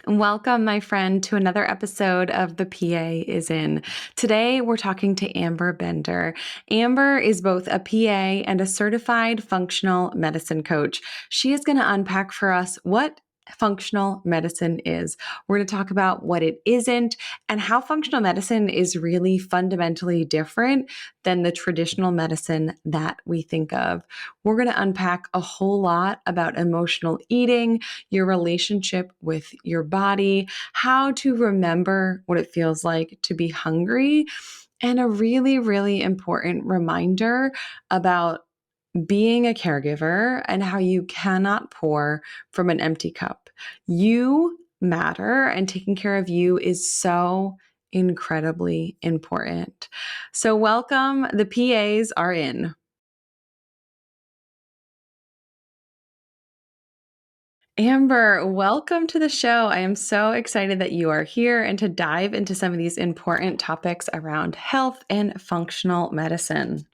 Welcome, my friend, to another episode of The PA is In. Today, we're talking to Amber Bender. Amber is both a PA and a certified functional medicine coach. She is going to unpack for us what functional medicine is. We're going to talk about what it isn't and how functional medicine is really fundamentally different than the traditional medicine that we think of. We're going to unpack a whole lot about emotional eating, your relationship with your body, how to remember what it feels like to be hungry, and a really, really important reminder about being a caregiver and how you cannot pour from an empty cup. You matter, and taking care of you is so incredibly important. So, welcome. The PAs are in. Amber, welcome to the show. I am so excited that you are here and to dive into some of these important topics around health and functional medicine.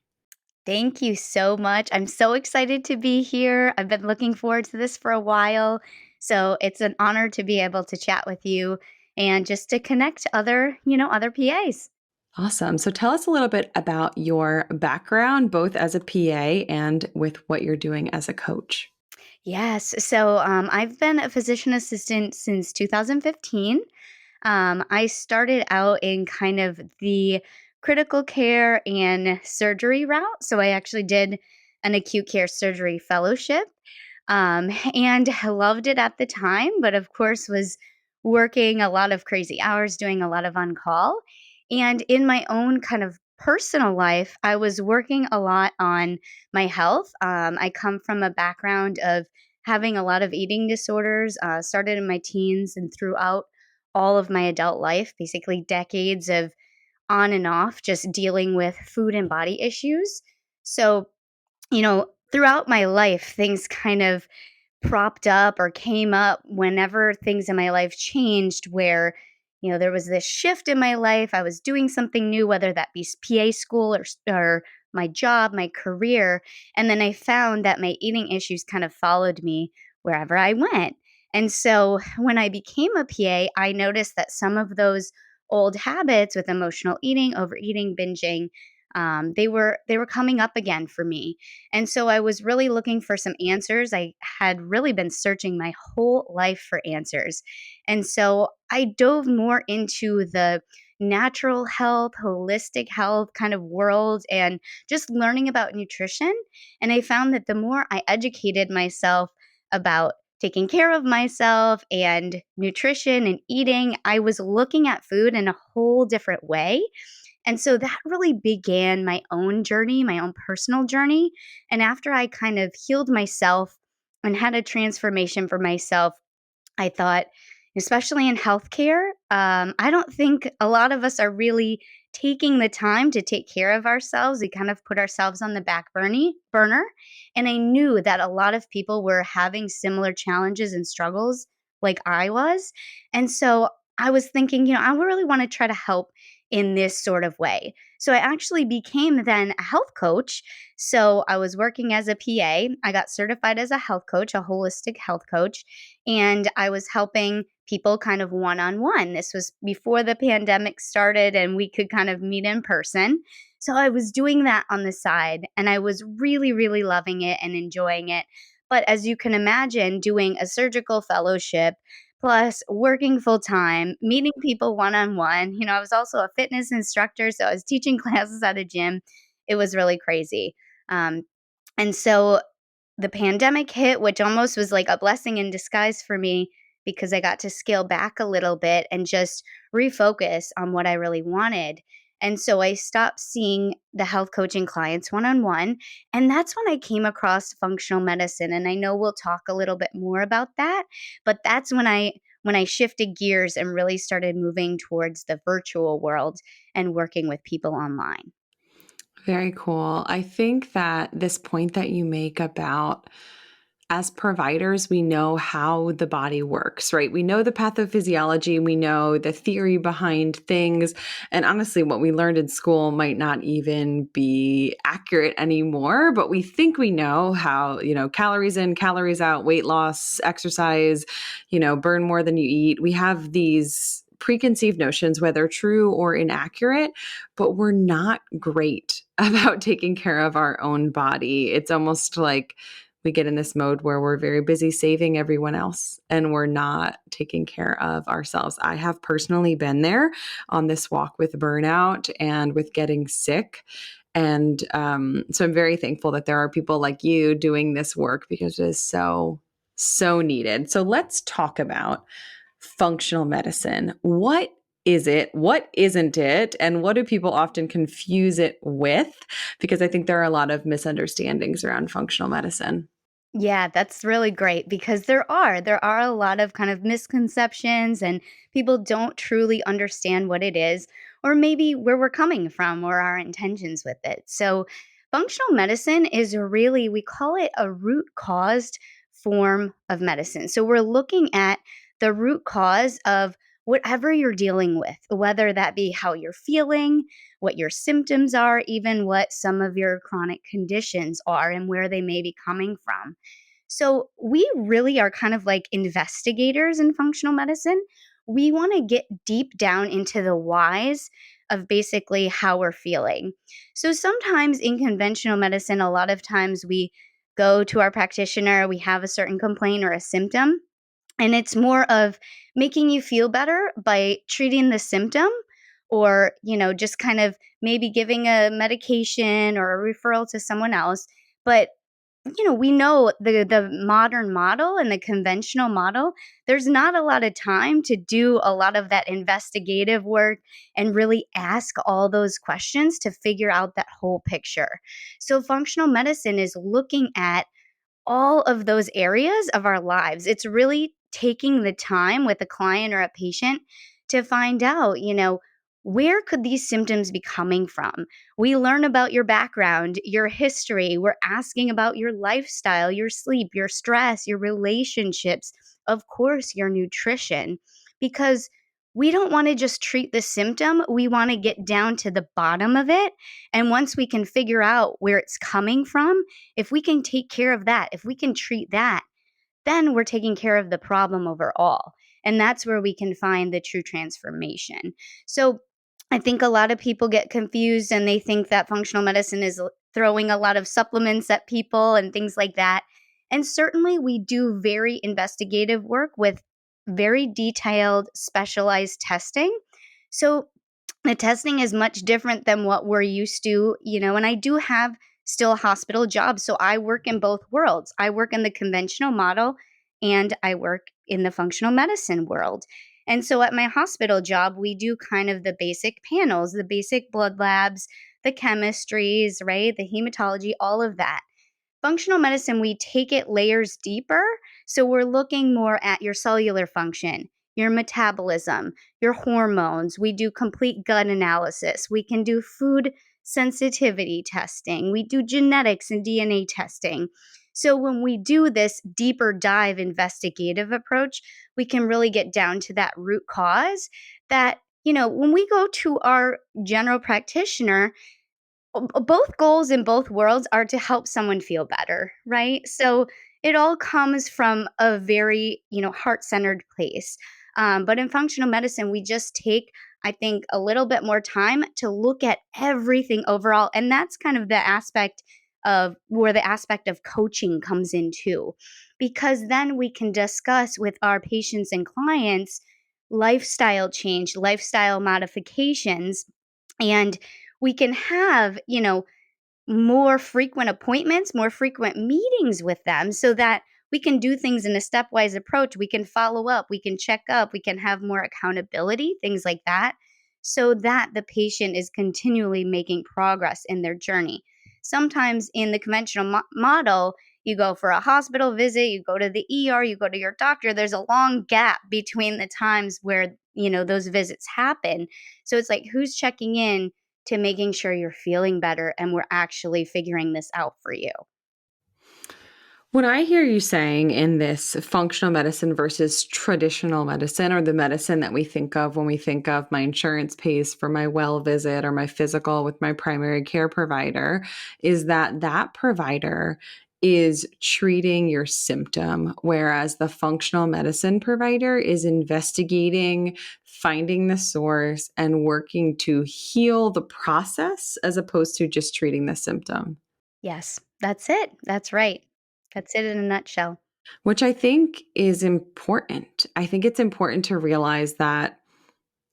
Thank you so much. I'm so excited to be here. I've been looking forward to this for a while. So it's an honor to be able to chat with you and just to connect other PAs. Awesome. So tell us a little bit about your background, both as a PA and with what you're doing as a coach. Yes. I've been a physician assistant since 2015. I started out in kind of the critical care and surgery route. So I actually did an acute care surgery fellowship. And I loved it at the time, but of course was working a lot of crazy hours, doing a lot of on call. And in my own kind of personal life, I was working a lot on my health. I come from a background of having a lot of eating disorders, started in my teens and throughout all of my adult life, basically decades of on and off, just dealing with food and body issues. Throughout my life, things kind of propped up or came up whenever things in my life changed where there was this shift in my life. I was doing something new, whether that be PA school or my job, my career. And then I found that my eating issues kind of followed me wherever I went. And so when I became a PA, I noticed that some of those old habits with emotional eating, overeating, binging, they were coming up again for me. And so I was really looking for some answers. I had really been searching my whole life for answers. And so I dove more into the natural health, holistic health kind of world and just learning about nutrition. And I found that the more I educated myself about taking care of myself and nutrition and eating, I was looking at food in a whole different way. And so that really began my own journey, my own personal journey. And after I kind of healed myself and had a transformation for myself, I thought, especially in healthcare, I don't think a lot of us are really taking the time to take care of ourselves. We kind of put ourselves on the burner. And I knew that a lot of people were having similar challenges and struggles like I was. And so I was thinking, I really want to try to help in this sort of way. So I actually became then a health coach. So I was working as a PA. I got certified as a health coach, a holistic health coach, and I was helping people kind of one on one. This was before the pandemic started and we could kind of meet in person. So I was doing that on the side and I was really, really loving it and enjoying it. But as you can imagine, doing a surgical fellowship plus working full time, meeting people one on one. I was also a fitness instructor, so I was teaching classes at a gym. It was really crazy. Um, and so the pandemic hit, which almost was like a blessing in disguise for me because I got to scale back a little bit and just refocus on what I really wanted. And so I stopped seeing the health coaching clients one on one. And that's when I came across functional medicine. And I know we'll talk a little bit more about that, but that's when I shifted gears and really started moving towards the virtual world and working with people online. Very cool. I think that this point that you make about as providers, we know how the body works, right? We know the pathophysiology, we know the theory behind things. And honestly, what we learned in school might not even be accurate anymore, but we think we know how, calories in, calories out, weight loss, exercise, burn more than you eat. We have these preconceived notions, whether true or inaccurate, but we're not great about taking care of our own body. It's almost like we get in this mode where we're very busy saving everyone else and we're not taking care of ourselves. I have personally been there on this walk with burnout and with getting sick. And so I'm very thankful that there are people like you doing this work because it is so, so needed. So let's talk about functional medicine. What is it? What isn't it? And what do people often confuse it with? Because I think there are a lot of misunderstandings around functional medicine. Yeah, that's really great because there are a lot of kind of misconceptions and people don't truly understand what it is or maybe where we're coming from or our intentions with it. So, functional medicine is really we call it a root caused form of medicine. So, we're looking at the root cause of whatever you're dealing with, whether that be how you're feeling, what your symptoms are, even what some of your chronic conditions are and where they may be coming from. So, we really are kind of like investigators in functional medicine. We want to get deep down into the whys of basically how we're feeling. So, sometimes in conventional medicine, a lot of times we go to our practitioner, we have a certain complaint or a symptom, and it's more of making you feel better by treating the symptom or, just kind of maybe giving a medication or a referral to someone else. But we know the modern model and the conventional model, there's not a lot of time to do a lot of that investigative work and really ask all those questions to figure out that whole picture. So functional medicine is looking at all of those areas of our lives. It's really taking the time with a client or a patient to find out, where could these symptoms be coming from? We learn about your background, your history. We're asking about your lifestyle, your sleep, your stress, your relationships, of course, your nutrition, because we don't want to just treat the symptom. We want to get down to the bottom of it. And once we can figure out where it's coming from, if we can take care of that, if we can treat that, then we're taking care of the problem overall. And that's where we can find the true transformation. So I think a lot of people get confused and they think that functional medicine is throwing a lot of supplements at people and things like that. And certainly we do very investigative work with very detailed, specialized testing. So the testing is much different than what we're used to, and I do have still a hospital job. So I work in both worlds. I work in the conventional model and I work in the functional medicine world. And so at my hospital job, we do kind of the basic panels, the basic blood labs, the chemistries, right? The hematology, all of that. Functional medicine, we take it layers deeper. So we're looking more at your cellular function, your metabolism, your hormones. We do complete gut analysis. We can do food sensitivity testing. We do genetics and DNA testing. So when we do this deeper dive investigative approach, we can really get down to that root cause that, when we go to our general practitioner, both goals in both worlds are to help someone feel better, right? So it all comes from a very, heart centered place. But in functional medicine, we just take, I think, a little bit more time to look at everything overall. And that's kind of the aspect of where the aspect of coaching comes in too, because then we can discuss with our patients and clients lifestyle change, lifestyle modifications, and we can have, more frequent appointments, more frequent meetings with them so that we can do things in a stepwise approach. We can follow up, we can check up, we can have more accountability, things like that, so that the patient is continually making progress in their journey. Sometimes in the conventional model, you go for a hospital visit, you go to the ER, you go to your doctor. There's a long gap between the times where, those visits happen. So it's like, who's checking in to making sure you're feeling better and we're actually figuring this out for you. What I hear you saying in this functional medicine versus traditional medicine, or the medicine that we think of when we think of my insurance pays for my well visit or my physical with my primary care provider, is that that provider is treating your symptom, whereas the functional medicine provider is investigating, finding the source, and working to heal the process as opposed to just treating the symptom. Yes, that's it. That's right. That's it in a nutshell. Which I think is important. I think it's important to realize that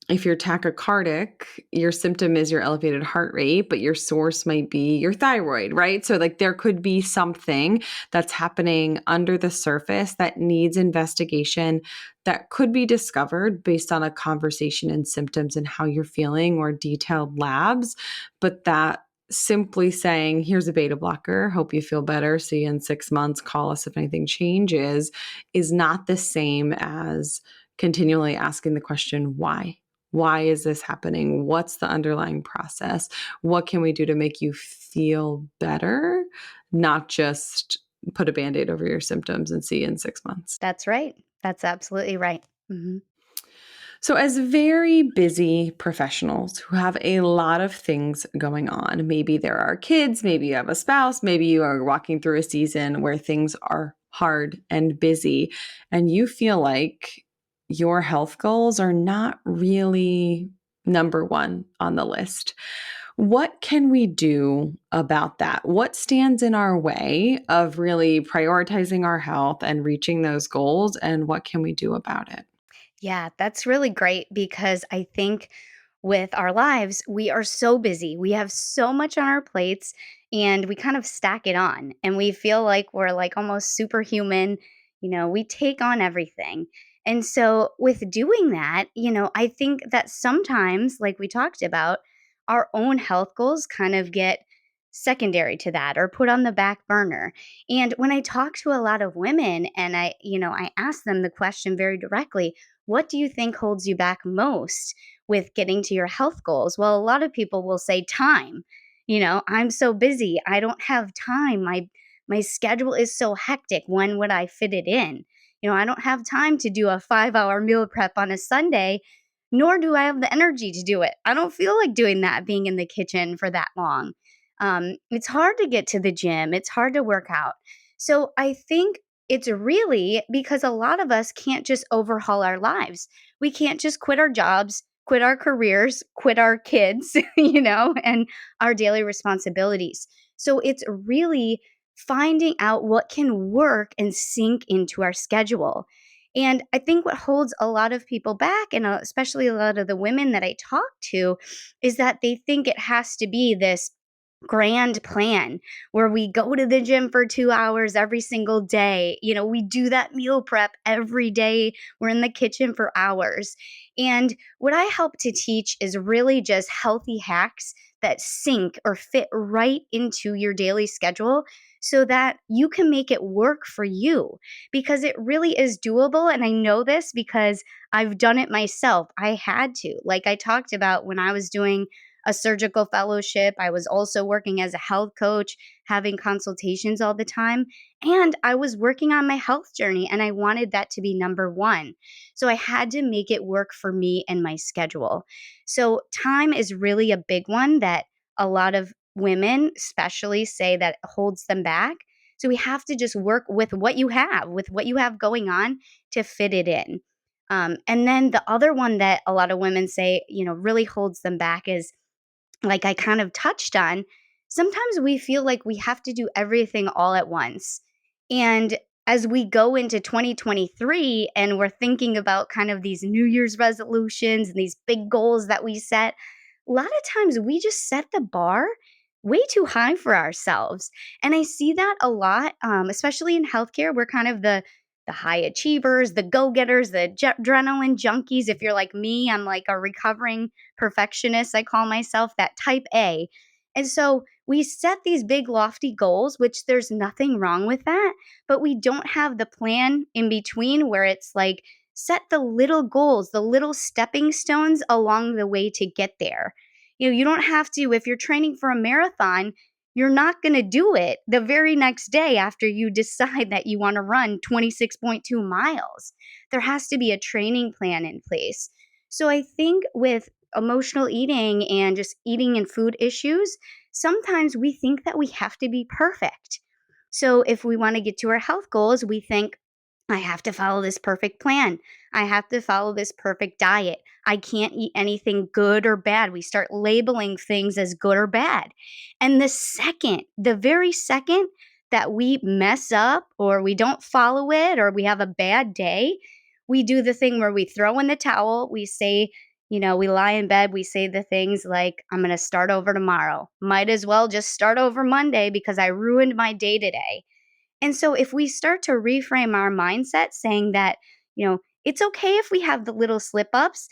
if you're tachycardic, your symptom is your elevated heart rate, but your source might be your thyroid, right? So, like, there could be something that's happening under the surface that needs investigation that could be discovered based on a conversation and symptoms and how you're feeling or detailed labs. But that simply saying, here's a beta blocker, hope you feel better, see you in 6 months, call us if anything changes, is not the same as continually asking the question, why? Why is this happening? What's the underlying process? What can we do to make you feel better? Not just put a band aid over your symptoms and see you in 6 months. That's right. That's absolutely right. Mhm. So, as very busy professionals who have a lot of things going on, maybe there are kids, maybe you have a spouse, maybe you are walking through a season where things are hard and busy, and you feel like your health goals are not really number one on the list. What can we do about that? What stands in our way of really prioritizing our health and reaching those goals? And what can we do about it? Yeah, that's really great because I think with our lives, we are so busy. We have so much on our plates and we kind of stack it on and we feel like we're like almost superhuman. We take on everything. And so, with doing that, I think that sometimes, like we talked about, our own health goals kind of get secondary to that or put on the back burner. And when I talk to a lot of women and I ask them the question very directly, what do you think holds you back most with getting to your health goals? Well, a lot of people will say time. I'm so busy. I don't have time. My schedule is so hectic. When would I fit it in? I don't have time to do a 5-hour meal prep on a Sunday, nor do I have the energy to do it. I don't feel like doing that being in the kitchen for that long. It's hard to get to the gym, it's hard to work out. So I think it's really because a lot of us can't just overhaul our lives. We can't just quit our jobs, quit our careers, quit our kids, and our daily responsibilities. So it's really finding out what can work and sink into our schedule. And I think what holds a lot of people back, and especially a lot of the women that I talk to, is that they think it has to be this grand plan where we go to the gym for 2 hours every single day. We do that meal prep every day. We're in the kitchen for hours. And what I help to teach is really just healthy hacks that sync or fit right into your daily schedule so that you can make it work for you because it really is doable. And I know this because I've done it myself. I had to. Like I talked about when I was doing a surgical fellowship. I was also working as a health coach, having consultations all the time. And I was working on my health journey and I wanted that to be number one. So I had to make it work for me and my schedule. So time is really a big one that a lot of women, especially, say that holds them back. So we have to just work with what you have going on to fit it in. And then the other one that a lot of women say, really holds them back is like I kind of touched on, sometimes we feel like we have to do everything all at once. And as we go into 2023 and we're thinking about kind of these New Year's resolutions and these big goals that we set, a lot of times we just set the bar way too high for ourselves. And I see that a lot, especially in healthcare. We're kind of the high achievers, the go-getters, the adrenaline junkies. If you're like me, I'm like a recovering perfectionist. I call myself that type A. And so we set these big lofty goals, which there's nothing wrong with that, but we don't have the plan in between where it's like set the little goals, the little stepping stones along the way to get there. You don't have to, if you're training for a marathon, you're not going to do it the very next day after you decide that you want to run 26.2 miles. There has to be a training plan in place. So I think with emotional eating and just eating and food issues, sometimes we think that we have to be perfect. So if we want to get to our health goals, we think, I have to follow this perfect plan. I have to follow this perfect diet. I can't eat anything good or bad. We start labeling things as good or bad. And the very second that we mess up or we don't follow it or we have a bad day, we do the thing where we throw in the towel. We say, we lie in bed, we say the things like, I'm going to start over tomorrow. Might as well just start over Monday because I ruined my day today. And so if we start to reframe our mindset saying that, it's okay if we have the little slip ups,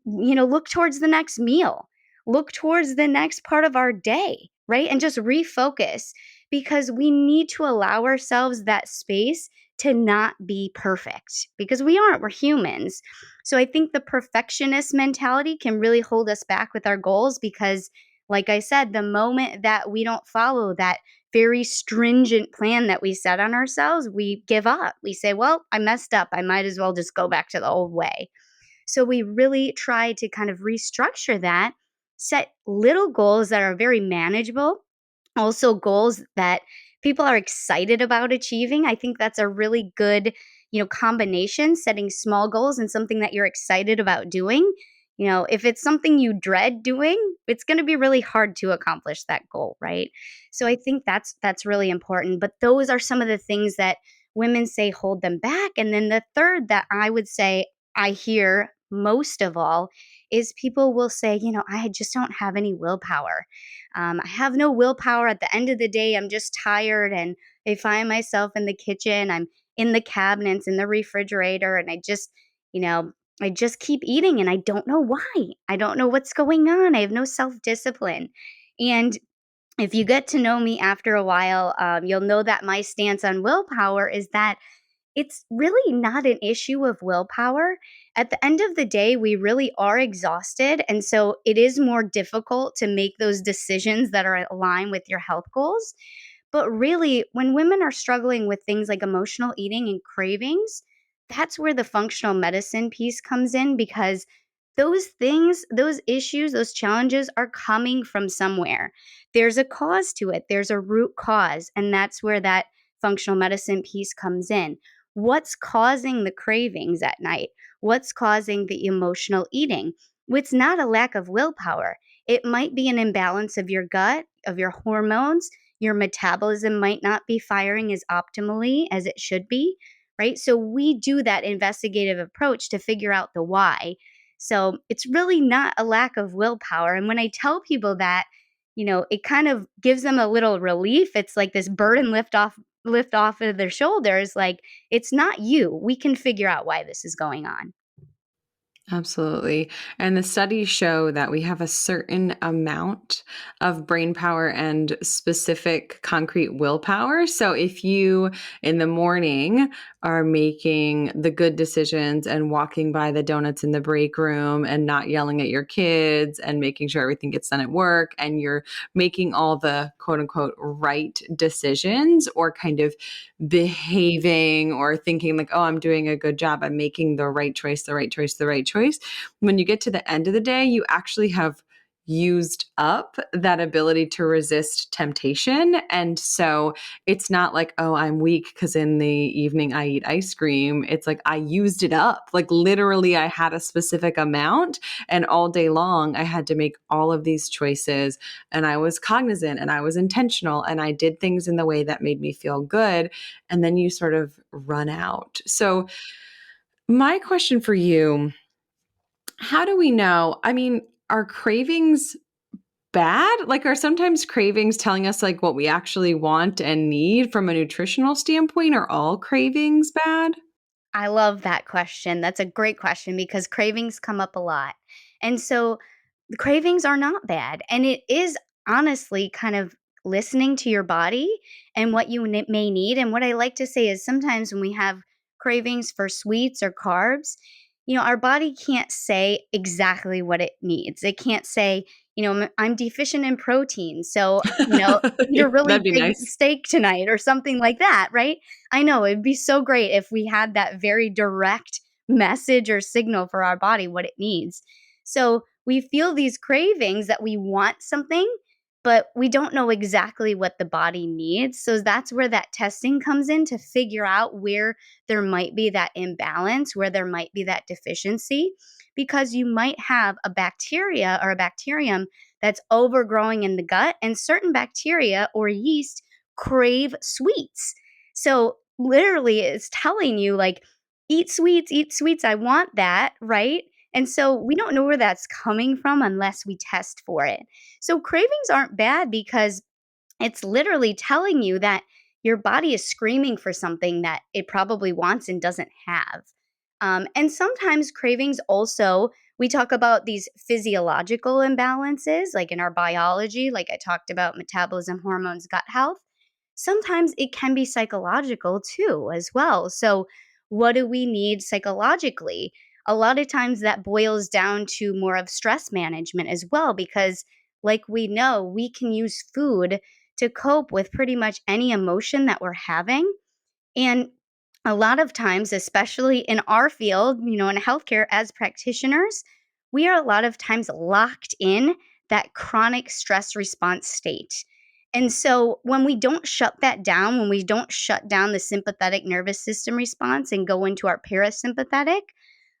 look towards the next meal, look towards the next part of our day, right? And just refocus because we need to allow ourselves that space to not be perfect because we aren't, we're humans. So I think the perfectionist mentality can really hold us back with our goals because, like I said, the moment that we don't follow that very stringent plan that we set on ourselves, we give up. We say, well, I messed up. I might as well just go back to the old way. So we really try to kind of restructure that, set little goals that are very manageable, also goals that people are excited about achieving. I think that's a really good, combination, setting small goals and something that you're excited about doing. If it's something you dread doing, it's going to be really hard to accomplish that goal, right? So I think that's really important, but those are some of the things that women say hold them back. And then the third that I would say I hear most of all is people will say, I just don't have any willpower. I have no willpower. At the end of the day, I'm just tired and I find myself in the kitchen. I'm in the cabinets, in the refrigerator, and you know, I just keep eating and I don't know why. I don't know what's going on. I have no self discipline. And if you get to know me after a while, you'll know that my stance on willpower is that it's really not an issue of willpower. At the end of the day, we really are exhausted. And so it is more difficult to make those decisions that are aligned with your health goals. But really, when women are struggling with things like emotional eating and cravings, that's where the functional medicine piece comes in because those things, those issues, those challenges are coming from somewhere. There's a cause to it, there's a root cause, and that's where that functional medicine piece comes in. What's causing the cravings at night? What's causing the emotional eating? It's not a lack of willpower. It might be an imbalance of your gut, of your hormones. Your metabolism might not be firing as optimally as it should be, right? So we do that investigative approach to figure out the why. So it's really not a lack of willpower. And when I tell people that, it kind of gives them a little relief. It's like this burden lift off of their shoulders. Like, it's not you. We can figure out why this is going on. Absolutely. And the studies show that we have a certain amount of brain power and specific concrete willpower. So if you in the morning are making the good decisions and walking by the donuts in the break room and not yelling at your kids and making sure everything gets done at work and you're making all the quote unquote right decisions or kind of behaving or thinking like, oh, I'm doing a good job. I'm making the right choice, the right choice, the right choice. When you get to the end of the day, you actually have used up that ability to resist temptation. And so it's not like, oh, I'm weak because in the evening I eat ice cream. It's like I used it up. Like literally, I had a specific amount, and all day long, I had to make all of these choices. And I was cognizant and I was intentional and I did things in the way that made me feel good. And then you sort of run out. So, my question for you, how do we know? I mean, are cravings bad? Like, are sometimes cravings telling us like what we actually want and need from a nutritional standpoint? Are all cravings bad? I love that question. That's a great question because cravings come up a lot. And so the cravings are not bad. And it is honestly kind of listening to your body and what you may need. And what I like to say is sometimes when we have cravings for sweets or carbs, our body can't say exactly what it needs. It can't say, I'm deficient in protein. So, eat a really That'd be big nice. steak tonight or something like that, right? I know it'd be so great if we had that very direct message or signal for our body what it needs. So we feel these cravings that we want something, but we don't know exactly what the body needs. So that's where that testing comes in to figure out where there might be that imbalance, where there might be that deficiency, because you might have a bacteria or a bacterium that's overgrowing in the gut, and certain bacteria or yeast crave sweets. So literally, it's telling you, like, eat sweets, I want that, right? And so we don't know where that's coming from unless we test for it. So cravings aren't bad because it's literally telling you that your body is screaming for something that it probably wants and doesn't have. And sometimes cravings also, we talk about these physiological imbalances, like in our biology, like I talked about metabolism, hormones, gut health. Sometimes it can be psychological too, as well. So, what do we need psychologically? A lot of times that boils down to more of stress management as well, because, like we know, we can use food to cope with pretty much any emotion that we're having. And a lot of times, especially in our field, in healthcare as practitioners, we are a lot of times locked in that chronic stress response state. And so when we don't shut that down, when we don't shut down the sympathetic nervous system response and go into our parasympathetic,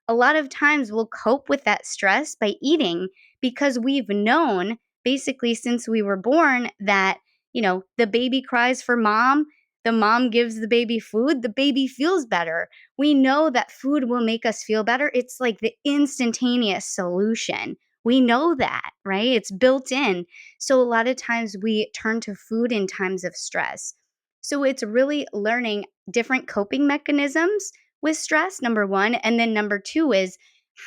a lot of times we'll cope with that stress by eating, because we've known basically since we were born that, the baby cries for mom, the mom gives the baby food, the baby feels better. We know that food will make us feel better. It's like the instantaneous solution. We know that, right? It's built in. So a lot of times we turn to food in times of stress. So it's really learning different coping mechanisms with stress, number one. And then number two is,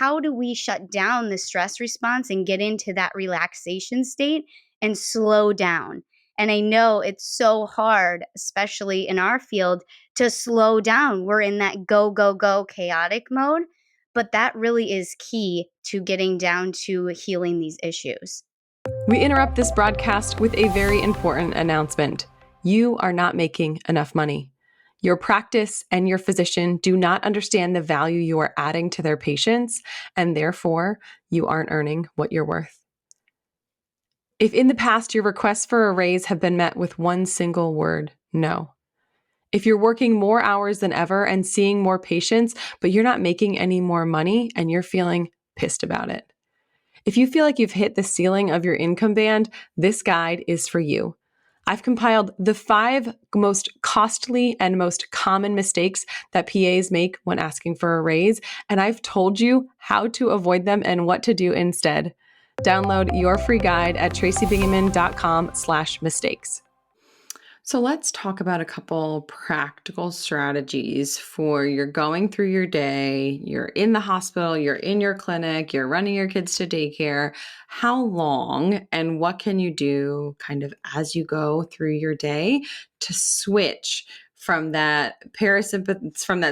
how do we shut down the stress response and get into that relaxation state and slow down? And I know it's so hard, especially in our field, to slow down. We're in that go, go, go chaotic mode. But that really is key to getting down to healing these issues. We interrupt this broadcast with a very important announcement. You are not making enough money. Your practice and your physician do not understand the value you are adding to their patients, and therefore, you aren't earning what you're worth. If in the past your requests for a raise have been met with one single word, no. If you're working more hours than ever and seeing more patients, but you're not making any more money and you're feeling pissed about it. If you feel like you've hit the ceiling of your income band, this guide is for you. I've compiled the 5 most costly and most common mistakes that PAs make when asking for a raise, and I've told you how to avoid them and what to do instead. Download your free guide at tracybingaman.com/mistakes. So let's talk about a couple practical strategies for you're going through your day, you're in the hospital, you're in your clinic, you're running your kids to daycare. How long and what can you do kind of as you go through your day to switch from that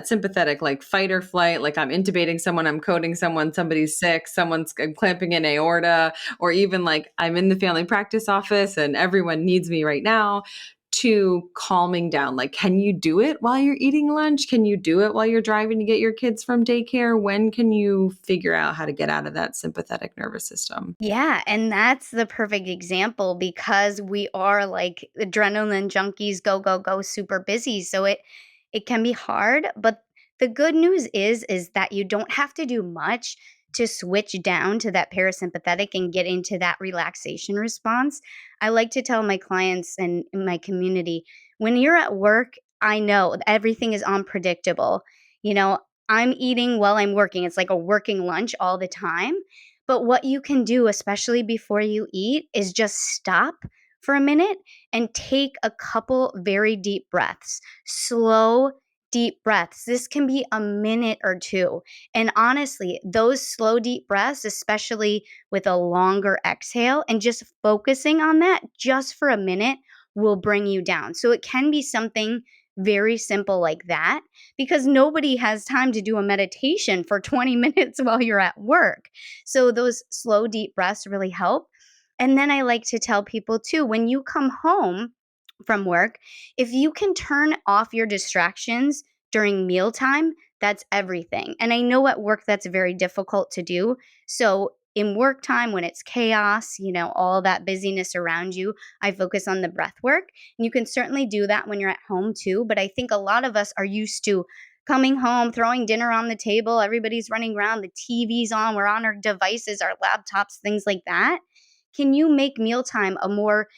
sympathetic, like fight or flight, like I'm intubating someone, I'm coding someone, somebody's sick, I'm clamping in aorta, or even like I'm in the family practice office and everyone needs me right now, to calming down? Like, can you do it while you're eating lunch? Can you do it while you're driving to get your kids from daycare? When can you figure out how to get out of that sympathetic nervous system? Yeah, and that's the perfect example, because we are like adrenaline junkies, go go go, super busy. So it can be hard, but the good news is that you don't have to do much to switch down to that parasympathetic and get into that relaxation response. I like to tell my clients and in my community, when you're at work, I know everything is unpredictable. You know, I'm eating while I'm working. It's like a working lunch all the time. But what you can do, especially before you eat, is just stop for a minute and take a couple very deep breaths. Slow, deep breaths. This can be a minute or two. And honestly, those slow, deep breaths, especially with a longer exhale and just focusing on that just for a minute, will bring you down. So it can be something very simple like that, because nobody has time to do a meditation for 20 minutes while you're at work. So those slow, deep breaths really help. And then I like to tell people too, when you come home from work, if you can turn off your distractions during mealtime, that's everything. And I know at work that's very difficult to do. So in work time, when it's chaos, all that busyness around you, I focus on the breath work. And you can certainly do that when you're at home too. But I think a lot of us are used to coming home, throwing dinner on the table, everybody's running around, the TV's on, we're on our devices, our laptops, things like that. Can you make mealtime a more,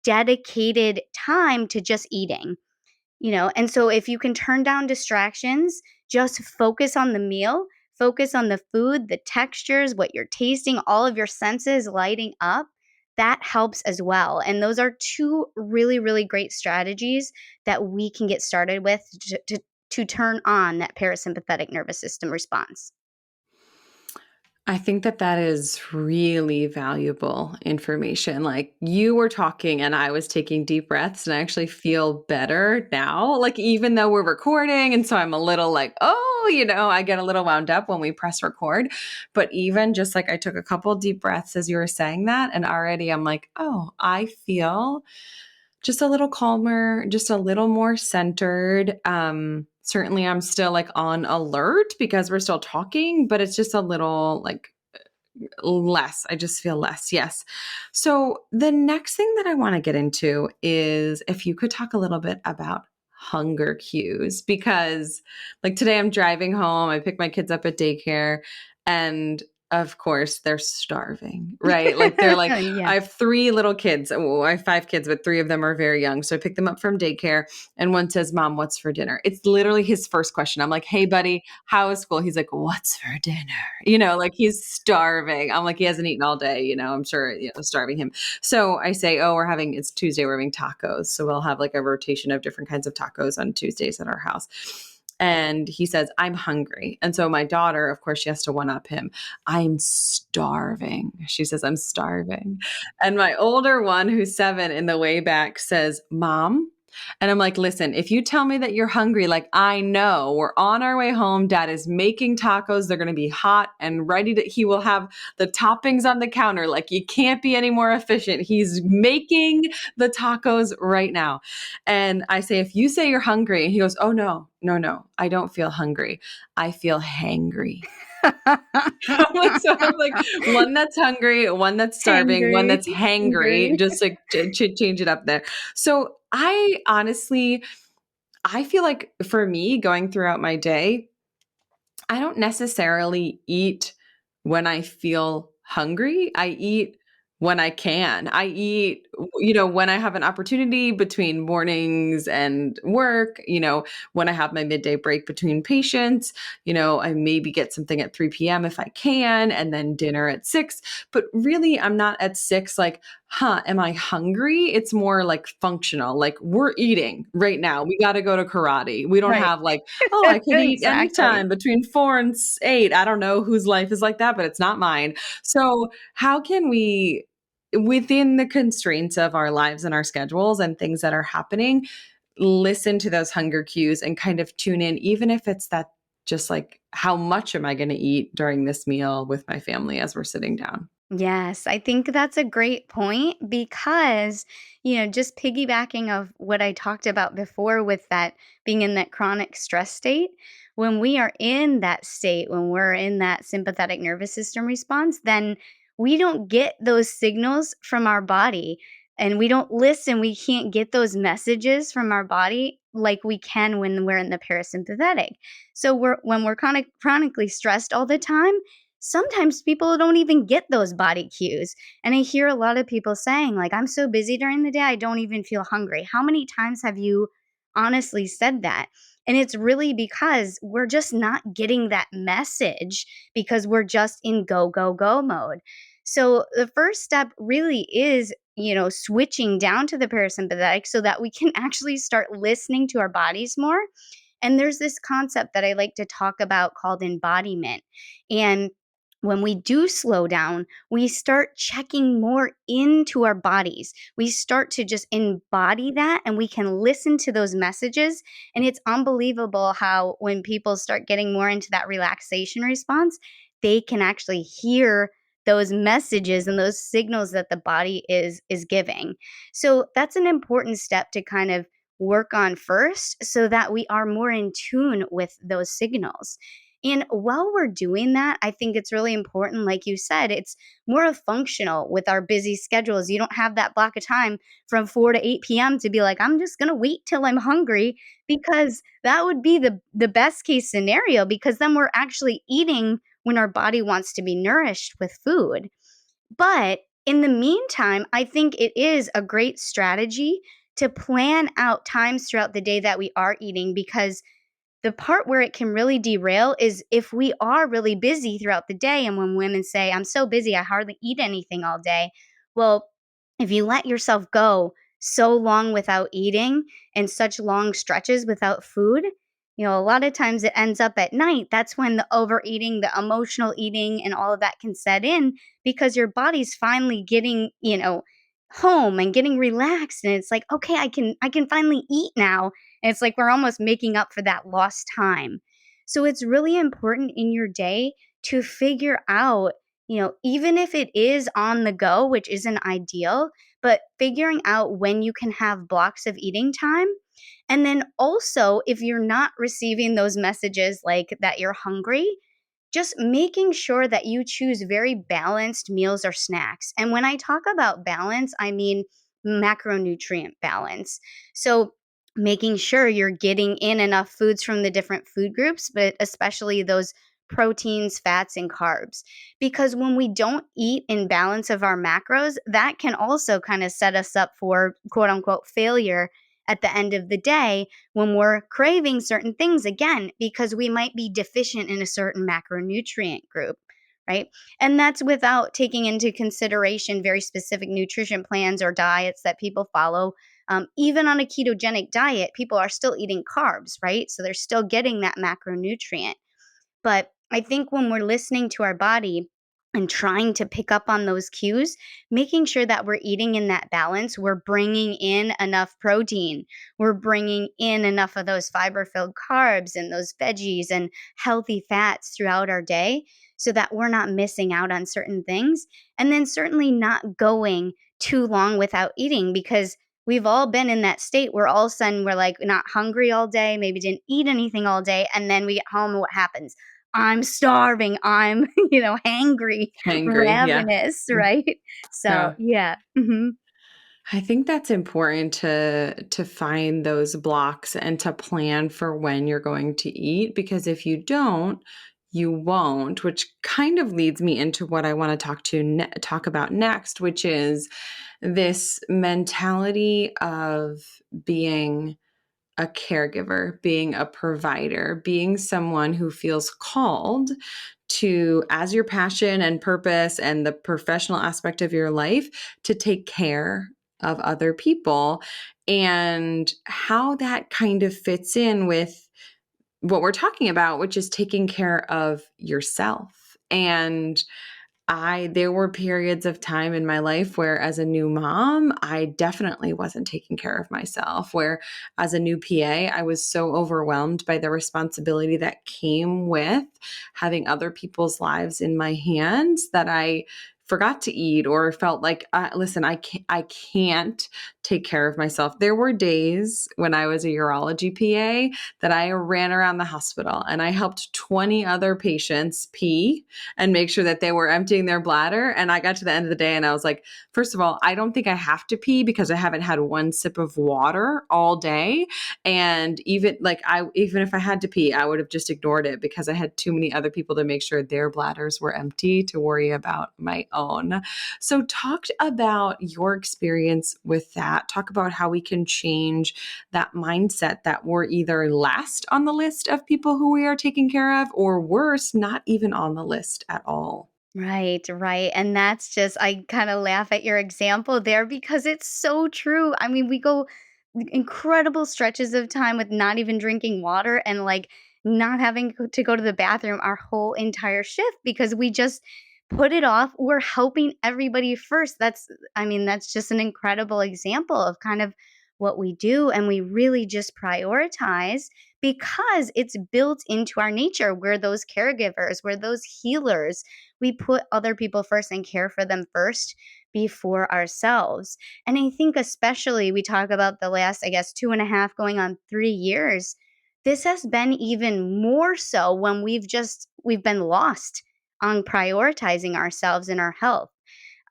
dedicated time to just eating? And so if you can turn down distractions, just focus on the meal, focus on the food, the textures, what you're tasting, all of your senses lighting up, that helps as well. And those are two really, really great strategies that we can get started with to turn on that parasympathetic nervous system response. I think that that is really valuable information. Like you were talking and I was taking deep breaths and I actually feel better now. Like even though we're recording and so I'm a little like, oh, I get a little wound up when we press record. But even just like I took a couple deep breaths as you were saying that and already I'm like, oh, I feel just a little calmer, just a little more centered. Certainly I'm still like on alert because we're still talking, but it's just a little like less. I just feel less. Yes. So the next thing that I want to get into is if you could talk a little bit about hunger cues because like today I'm driving home, I pick my kids up at daycare and of course they're starving, right? Like they're like Yeah. I have three little kids. Oh, I have five kids, but three of them are very young. So I pick them up from daycare and one says, "Mom, what's for dinner?" It's literally his first question. I'm like, "Hey buddy, how is school?" He's like, "What's for dinner?" Like he's starving. I'm like, he hasn't eaten all day, I'm sure, starving him. So I say, oh, it's Tuesday, we're having tacos. So we'll have like a rotation of different kinds of tacos on Tuesdays at our house. And he says, I'm hungry. And so my daughter, of course, she has to one up him. I'm starving. She says, I'm starving. And my older one, who's 7 in the way back, says, Mom, and I'm like, listen, if you tell me that you're hungry, like I know we're on our way home. Dad is making tacos. They're going to be hot and ready he will have the toppings on the counter. Like you can't be any more efficient. He's making the tacos right now. And I say, if you say you're hungry, and he goes, oh, no, no, no, I don't feel hungry. I feel hangry. So I'm like one that's hungry, one that's starving, one Hangry, that's hangry, hangry. just like to change it up there. So I honestly, I feel like for me going throughout my day, I don't necessarily eat when I feel hungry. I eat when I can. I eat, when I have an opportunity between mornings and work, when I have my midday break between patients, I maybe get something at 3 p.m. if I can, and then dinner at 6. But really, I'm not at 6 like, am I hungry? It's more like functional. Like we're eating right now. We got to go to karate. We don't Right. have like, oh, I could eat Exactly. anytime between 4 and 8. I don't know whose life is like that, but it's not mine. So, how can we, within the constraints of our lives and our schedules and things that are happening, listen to those hunger cues and kind of tune in, even if it's that just like, how much am I going to eat during this meal with my family as we're sitting down? Yes, I think that's a great point because, just piggybacking of what I talked about before with that being in that chronic stress state, when we are in that state, when we're in that sympathetic nervous system response, then we don't get those signals from our body and we don't listen. We can't get those messages from our body like we can when we're in the parasympathetic. So when we're chronically stressed all the time, sometimes people don't even get those body cues. And I hear a lot of people saying, like, I'm so busy during the day, I don't even feel hungry. How many times have you honestly said that? And it's really because we're just not getting that message because we're just in go, go, go mode. So the first step really is, switching down to the parasympathetic so that we can actually start listening to our bodies more. And there's this concept that I like to talk about called embodiment. And when we do slow down, we start checking more into our bodies. We start to just embody that and we can listen to those messages. And it's unbelievable how, when people start getting more into that relaxation response, they can actually hear those messages and those signals that the body is giving. So that's an important step to kind of work on first so that we are more in tune with those signals. And while we're doing that, I think it's really important, like you said, it's more of functional with our busy schedules. You don't have that block of time from 4 to 8 p.m. to be like, I'm just going to wait till I'm hungry, because that would be the best case scenario, because then we're actually eating when our body wants to be nourished with food. But in the meantime, I think it is a great strategy to plan out times throughout the day that we are eating, because the part where it can really derail is if we are really busy throughout the day. And when women say, I'm so busy, I hardly eat anything all day. Well, if you let yourself go so long without eating and such long stretches without food, a lot of times it ends up at night. That's when the overeating, the emotional eating, and all of that can set in, because your body's finally getting, home and getting relaxed, and it's like, okay, I can finally eat now. And it's like we're almost making up for that lost time. So it's really important in your day to figure out, even if it is on the go, which isn't ideal, but figuring out when you can have blocks of eating time. And then also, if you're not receiving those messages like that you're hungry, just making sure that you choose very balanced meals or snacks. And when I talk about balance, I mean macronutrient balance. So making sure you're getting in enough foods from the different food groups, but especially those proteins, fats, and carbs. Because when we don't eat in balance of our macros, that can also kind of set us up for quote unquote failure at the end of the day, when we're craving certain things again, because we might be deficient in a certain macronutrient group, right? And that's without taking into consideration very specific nutrition plans or diets that people follow. Even on a ketogenic diet, people are still eating carbs, right? So they're still getting that macronutrient. But I think when we're listening to our body and trying to pick up on those cues, making sure that we're eating in that balance, we're bringing in enough protein, we're bringing in enough of those fiber filled carbs and those veggies and healthy fats throughout our day, so that we're not missing out on certain things. And then certainly not going too long without eating, because we've all been in that state where all of a sudden we're like not hungry all day, maybe didn't eat anything all day. And then we get home and what happens? I'm starving. I'm, hangry, Hangry, yeah. ravenous, right? So, Yeah. yeah. I think that's important to find those blocks and to plan for when you're going to eat, because if you don't, you won't, which kind of leads me into what I want to talk about next, which is this mentality of being a caregiver, being a provider, being someone who feels called to, as your passion and purpose and the professional aspect of your life, to take care of other people, and how that kind of fits in with what we're talking about, which is taking care of yourself. And there were periods of time in my life where, as a new mom, I definitely wasn't taking care of myself. Where, as a new PA, I was so overwhelmed by the responsibility that came with having other people's lives in my hands that I forgot to eat, or felt like, listen, I can't take care of myself. There were days when I was a urology PA that I ran around the hospital and I helped 20 other patients pee and make sure that they were emptying their bladder. And I got to the end of the day and I was like, first of all, I don't think I have to pee because I haven't had one sip of water all day. And even if I had to pee, I would have just ignored it because I had too many other people to make sure their bladders were empty to worry about my own. So talk about your experience with that. Talk about how we can change that mindset that we're either last on the list of people who we are taking care of, or worse, not even on the list at all. Right, right. And that's just, I kind of laugh at your example there because it's so true. I mean, we go incredible stretches of time with not even drinking water and like not having to go to the bathroom our whole entire shift because we just put it off. We're helping everybody first. I mean, that's just an incredible example of kind of what we do, and we really just prioritize because it's built into our nature. We're those caregivers, we're those healers. We put other people first and care for them first before ourselves. And I think, especially, we talk about the last, I guess, 2.5 going on 3 years. This has been even more so when we've been lost on prioritizing ourselves and our health.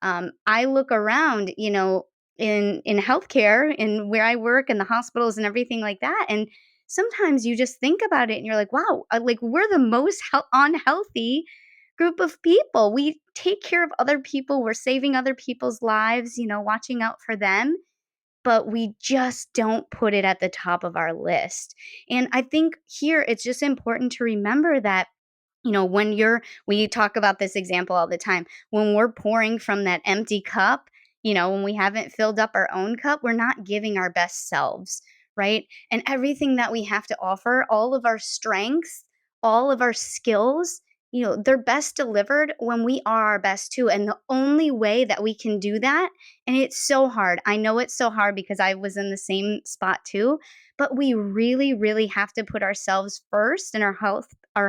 I look around, in healthcare, in where I work, in the hospitals and everything like that, and sometimes you just think about it and you're like, wow, like we're the most unhealthy group of people. We take care of other people, we're saving other people's lives, watching out for them, but we just don't put it at the top of our list. And I think here it's just important to remember that, we talk about this example all the time. When we're pouring from that empty cup, when we haven't filled up our own cup, we're not giving our best selves, right? And everything that we have to offer, all of our strengths, all of our skills, they're best delivered when we are our best too. And the only way that we can do that, and it's so hard. I know it's so hard because I was in the same spot too, but we really, really have to put ourselves first and our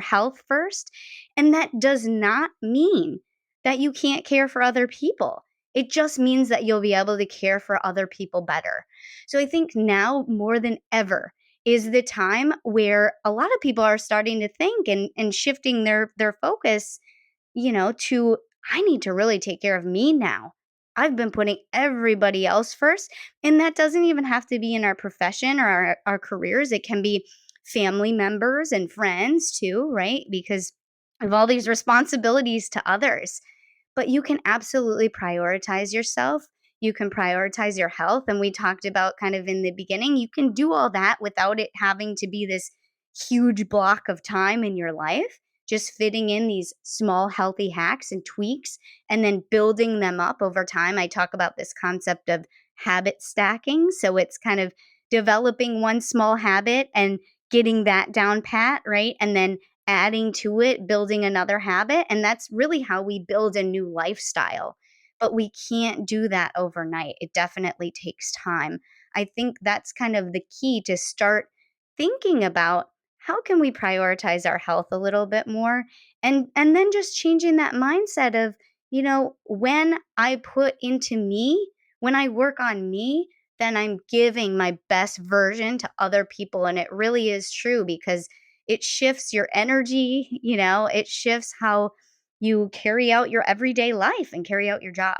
health first. And that does not mean that you can't care for other people. It just means that you'll be able to care for other people better. So I think now more than ever is the time where a lot of people are starting to think and shifting their focus, to, I need to really take care of me now. I've been putting everybody else first. And that doesn't even have to be in our profession or our careers. It can be family members and friends too, right? Because of all these responsibilities to others. But you can absolutely prioritize yourself. You can prioritize your health. And we talked about kind of in the beginning, you can do all that without it having to be this huge block of time in your life, just fitting in these small, healthy hacks and tweaks and then building them up over time. I talk about this concept of habit stacking. So it's kind of developing one small habit and getting that down pat, right? And then adding to it, building another habit. And that's really how we build a new lifestyle. But we can't do that overnight. It definitely takes time. I think that's kind of the key to start thinking about how can we prioritize our health a little bit more, and then just changing that mindset of, when I put into me, when I work on me, then I'm giving my best version to other people. And it really is true because it shifts your energy, it shifts how you carry out your everyday life and carry out your job.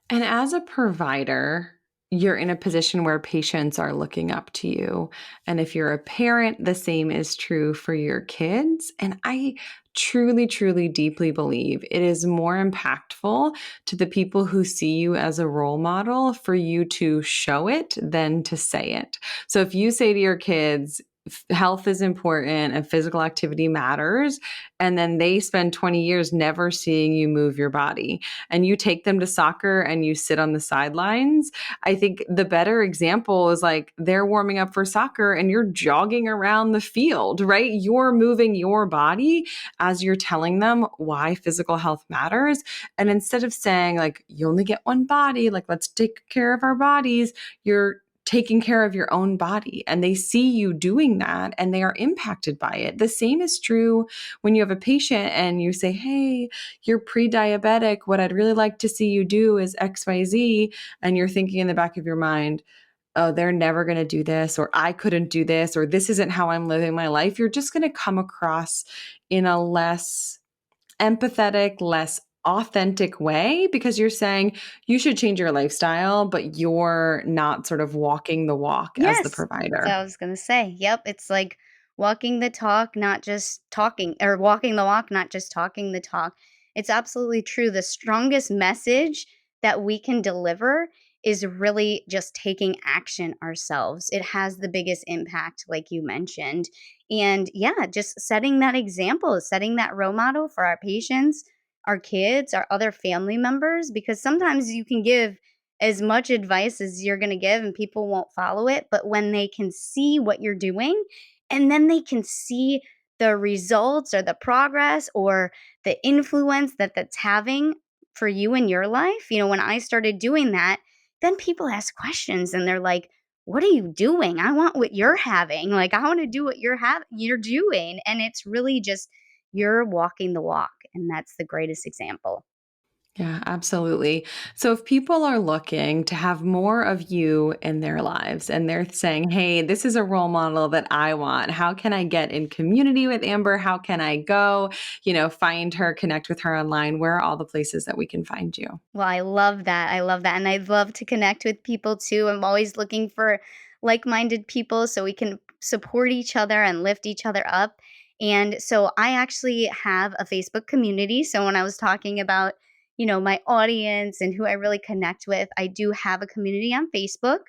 And as a provider, you're in a position where patients are looking up to you. And if you're a parent, the same is true for your kids. And I truly, truly, deeply believe it is more impactful to the people who see you as a role model for you to show it than to say it. So if you say to your kids, health is important and physical activity matters, and then they spend 20 years never seeing you move your body, and you take them to soccer and you sit on the sidelines, I think the better example is like they're warming up for soccer and you're jogging around the field, right? You're moving your body as you're telling them why physical health matters. And instead of saying, like, you only get one body, like, let's take care of our bodies, you're taking care of your own body, and they see you doing that and they are impacted by it. The same is true when you have a patient and you say, hey, you're pre-diabetic, what I'd really like to see you do is XYZ, and you're thinking in the back of your mind, oh, they're never going to do this, or I couldn't do this, or this isn't how I'm living my life. You're just going to come across in a less empathetic, less authentic way, because you're saying you should change your lifestyle, but you're not sort of walking the walk as the Yes, that's what provider. I was gonna say. Yep, it's like walking the talk, not just talking, or walking the walk, not just talking the talk. It's absolutely true. The strongest message that we can deliver is really just taking action ourselves. It has the biggest impact, like you mentioned. And yeah, just setting that example, setting that role model for our patients, our kids, our other family members, because sometimes you can give as much advice as you're going to give and people won't follow it. But when they can see what you're doing, and then they can see the results or the progress or the influence that that's having for you in your life, when I started doing that, then people ask questions and they're like, what are you doing? I want what you're having. Like, I want to do what you're doing. And it's really just you're walking the walk. And that's the greatest example. Yeah, absolutely. So if people are looking to have more of you in their lives and they're saying, hey, this is a role model that I want, how can I get in community with Amber? How can I go, find her, connect with her online? Where are all the places that we can find you? Well, I love that. I love that. And I'd love to connect with people too. I'm always looking for like minded people so we can support each other and lift each other up. And so I actually have a Facebook community. So when I was talking about, my audience and who I really connect with, I do have a community on Facebook.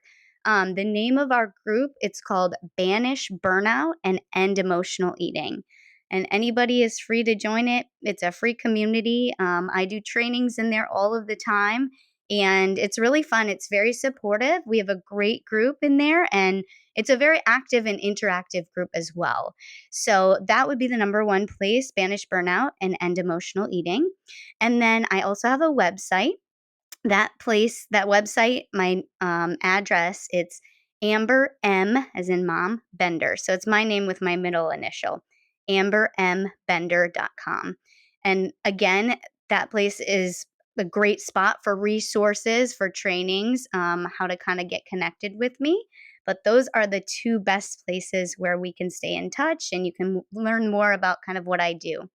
The name of our group, it's called Banish Burnout and End Emotional Eating, and anybody is free to join it. It's a free community. I do trainings in there all of the time, and it's really fun. It's very supportive. We have a great group in there, and it's a very active and interactive group as well. So that would be the number one place: Banish Burnout and End Emotional Eating. And then I also have a website. That website, my address, it's Amber M, as in mom, Bender. So it's my name with my middle initial, ambermbender.com. And again, that place is a great spot for resources, for trainings, how to kind of get connected with me. But those are the two best places where we can stay in touch and you can learn more about kind of what I do.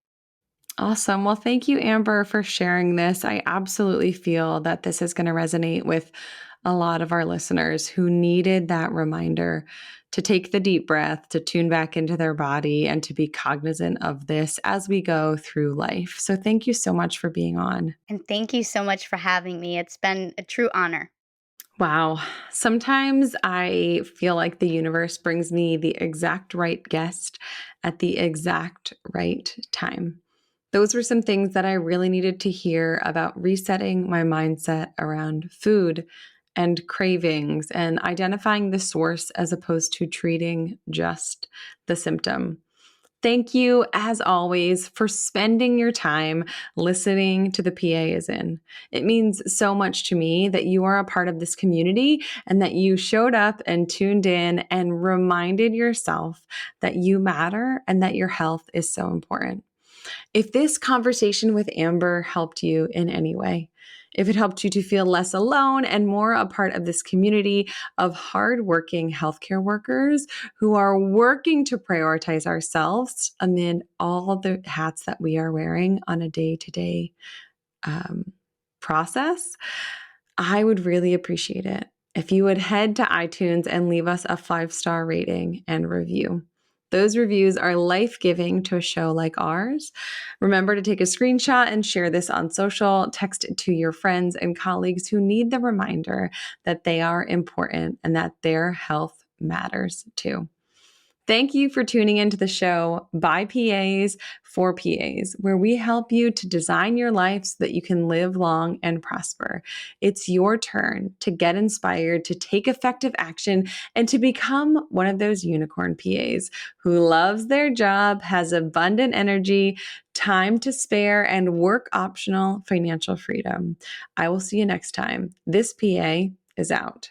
Awesome. Well, thank you, Amber, for sharing this. I absolutely feel that this is going to resonate with a lot of our listeners who needed that reminder to take the deep breath, to tune back into their body, and to be cognizant of this as we go through life. So, thank you so much for being on. And thank you so much for having me. It's been a true honor. Wow. Sometimes I feel like the universe brings me the exact right guest at the exact right time. Those were some things that I really needed to hear about resetting my mindset around food and cravings and identifying the source as opposed to treating just the symptom. Thank you, as always, for spending your time listening to the PA is in. It means so much to me that you are a part of this community and that you showed up and tuned in and reminded yourself that you matter and that your health is so important. If this conversation with Amber helped you in any way, if it helped you to feel less alone and more a part of this community of hardworking healthcare workers who are working to prioritize ourselves amid all the hats that we are wearing on a day-to-day process, I would really appreciate it if you would head to iTunes and leave us a 5-star rating and review. Those reviews are life-giving to a show like ours. Remember to take a screenshot and share this on social. Text it to your friends and colleagues who need the reminder that they are important and that their health matters too. Thank you for tuning into the show by PAs for PAs, where we help you to design your life so that you can live long and prosper. It's your turn to get inspired, to take effective action, and to become one of those unicorn PAs who loves their job, has abundant energy, time to spare, and work optional financial freedom. I will see you next time. This PA is out.